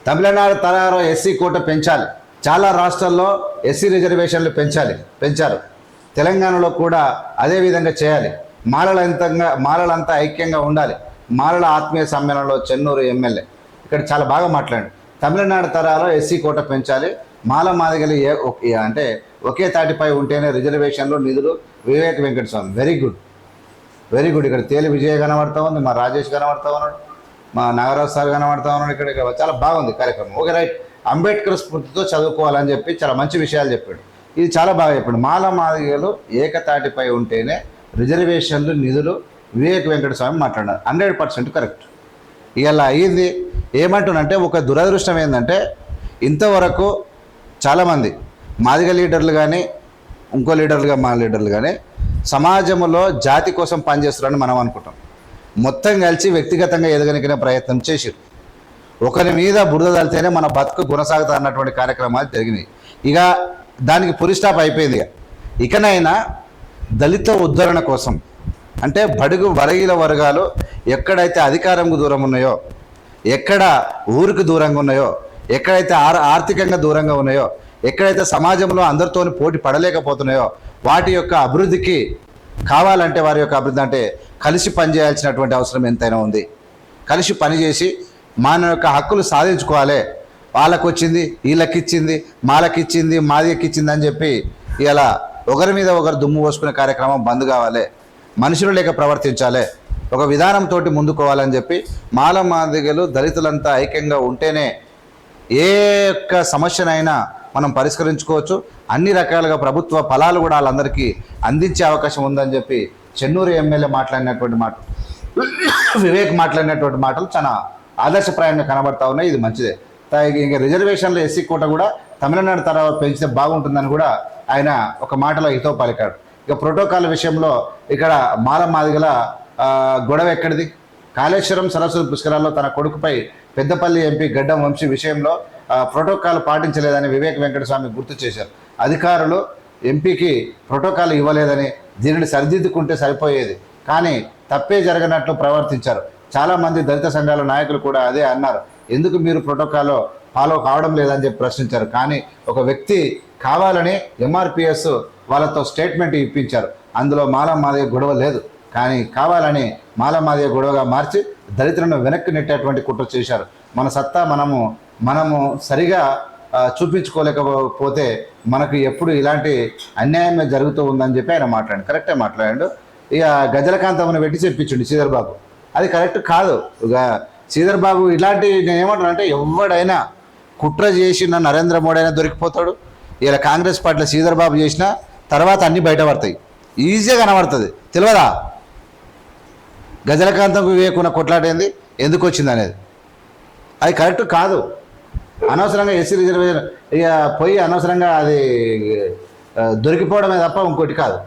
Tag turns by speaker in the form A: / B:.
A: తమిళనాడు తరహాలో ఎస్సీ కోట పెంచాలి. చాలా రాష్ట్రాల్లో ఎస్సీ రిజర్వేషన్లు పెంచారు. తెలంగాణలో కూడా అదే విధంగా చేయాలి. మాలలంతా ఐక్యంగా ఉండాలి. మాలల ఆత్మీయ సమ్మేళనంలో చెన్నూరు ఎమ్మెల్యే ఇక్కడ చాలా బాగా మాట్లాడాడు. తమిళనాడు తరహాలో ఎస్సీ కోట పెంచాలి. మాల మాదిగలు అంటే ఒకే తాటిపై ఉంటేనే రిజర్వేషన్లు నిధులు. Vivek Venkataswamy very good. ఇక్కడ తేలి విజయ్ కనబడతా ఉంది, మా రాజేష్ కనబడతా ఉన్నాడు, మా నాగరాజు సార్ కనబడతా ఉన్నాడు. ఇక్కడ చాలా బాగుంది కార్యక్రమం. Okay right. అంబేద్కర్ స్ఫూర్తితో చదువుకోవాలని చెప్పి చాలా మంచి విషయాలు చెప్పాడు. ఇది చాలా బాగా చెప్పాడు. మాల మాదిగలు ఏకతాటిపై ఉంటేనే రిజర్వేషన్లు నిధులు. వివేక్ వెంకటస్వామి మాట్లాడారు. 100% కరెక్ట్. ఇలా అయ్యింది. ఏమంటున్నంటే ఒక దురదృష్టం ఏంటంటే ఇంతవరకు చాలామంది మాదిగ లీడర్లు కానీ ఇంకో లీడర్లుగా మా లీడర్లు కానీ సమాజంలో జాతి కోసం పనిచేస్తున్నారని మనం అనుకుంటాం. మొత్తం కలిసి వ్యక్తిగతంగా ఎదగనికిన ప్రయత్నం చేసిరు. ఒకరి మీద బురద తలితేనే మన బతుకు కొనసాగుతా అన్నటువంటి కార్యక్రమాలు జరిగినాయి. ఇక దానికి పులి స్టాప్ అయిపోయింది. ఇకనైనా దళిత ఉద్ధరణ కోసం అంటే బడుగు బలహీన వర్గాలు ఎక్కడైతే అధికారంకు దూరం ఉన్నాయో, ఎక్కడ ఊరికి దూరంగా ఉన్నాయో, ఎక్కడైతే ఆర్థికంగా దూరంగా ఉన్నాయో, ఎక్కడైతే సమాజంలో అందరితో పోటీ పడలేకపోతున్నాయో వాటి యొక్క అభివృద్ధికి కావాలంటే వారి యొక్క అభివృద్ధి అంటే కలిసి పనిచేయాల్సినటువంటి అవసరం ఎంతైనా ఉంది. కలిసి పనిచేసి మన యొక్క హక్కులు సాధించుకోవాలి. వాళ్ళకు వచ్చింది, వీళ్ళకిచ్చింది, మాలకిచ్చింది, మాదికిచ్చింది అని చెప్పి ఇలా ఒకరి మీద ఒకరు దుమ్ము పోసుకునే కార్యక్రమం బంద్ కావాలి. మనుషులు లేక ప్రవర్తించాలి. ఒక విధానంతో ముందుకోవాలని చెప్పి మాల మాదిగలు దళితులంతా ఐక్యంగా ఉంటేనే ఏ యొక్క సమస్యనైనా మనం పరిష్కరించుకోవచ్చు. అన్ని రకాలుగా ప్రభుత్వ ఫలాలు కూడా వాళ్ళందరికీ అందించే అవకాశం ఉందని చెప్పి చెన్నూరు ఎమ్మెల్యే మాట్లాడినటువంటి మాట, వివేక్ మాట్లాడినటువంటి మాటలు చాలా ఆదర్శప్రాయంగా కనబడతా ఉన్నాయి. ఇది మంచిదే. ఇంకా రిజర్వేషన్లో ఎస్సీ కోట కూడా తమిళనాడు తరహా పెంచితే బాగుంటుందని కూడా ఆయన ఒక మాటలో హితో పలికాడు. ఇక ప్రోటోకాల్ విషయంలో ఇక్కడ మాల మాదిగల గొడవ ఎక్కడిది? కాళేశ్వరం సరస్వతి పుష్కరాల్లో తన కొడుకుపై పెద్దపల్లి ఎంపీ గడ్డం వంశీ విషయంలో ప్రోటోకాల్ పాటించలేదని వివేక్ వెంకటస్వామి గుర్తు చేశారు. అధికారులు ఎంపీకి ప్రోటోకాల్ ఇవ్వలేదని, దీనిని సరిదిద్దుకుంటే సరిపోయేది, కానీ తప్పే జరగనట్లు ప్రవర్తించారు. చాలామంది దళిత సంఘాల నాయకులు కూడా అదే అన్నారు. ఎందుకు మీరు ప్రోటోకాల్లో ఫాలో కావడం లేదని చెప్పి ప్రశ్నించారు. కానీ ఒక వ్యక్తి కావాలని ఎంఆర్పిఎస్ వాళ్ళతో స్టేట్మెంట్ ఇప్పించారు. అందులో మాల మాదిగ గొడవ లేదు, కానీ కావాలని మాల మాదిగ గొడవగా మార్చి దళితులను వెనక్కి నెట్టేటువంటి కుట్ర చేశారు. మన సత్తా మనము సరిగా చూపించుకోలేకపోతే మనకు ఎప్పుడు ఇలాంటి అన్యాయమే జరుగుతూ ఉందని చెప్పి ఆయన మాట్లాడాడు. కరెక్టే మాట్లాడాడు. ఇక గజలకాంతమ్మను పెట్టి చెప్పించండి శ్రీధర్ బాబు. అది కరెక్ట్ కాదు. ఇక శ్రీధర్ బాబు ఇలాంటి నేను ఏమంటానంటే ఎవడైనా కుట్ర చేసిన నరేంద్ర మోడీ అయినా దొరికిపోతాడు. ఇలా కాంగ్రెస్ పార్టీలో శ్రీధర్ బాబు చేసిన తర్వాత అన్నీ బయటపడతాయి. ఈజీగా కనబడుతుంది. తెలియదా గజలకాంతంకు వివేకున్న కొట్లాటేంది, ఎందుకు వచ్చింది అనేది? అది కరెక్ట్ కాదు. అనవసరంగా ఎస్సీ రిజర్వేషన్ ఇక పోయి అనవసరంగా అది దొరికిపోవడమే తప్ప ఇంకోటి కాదు.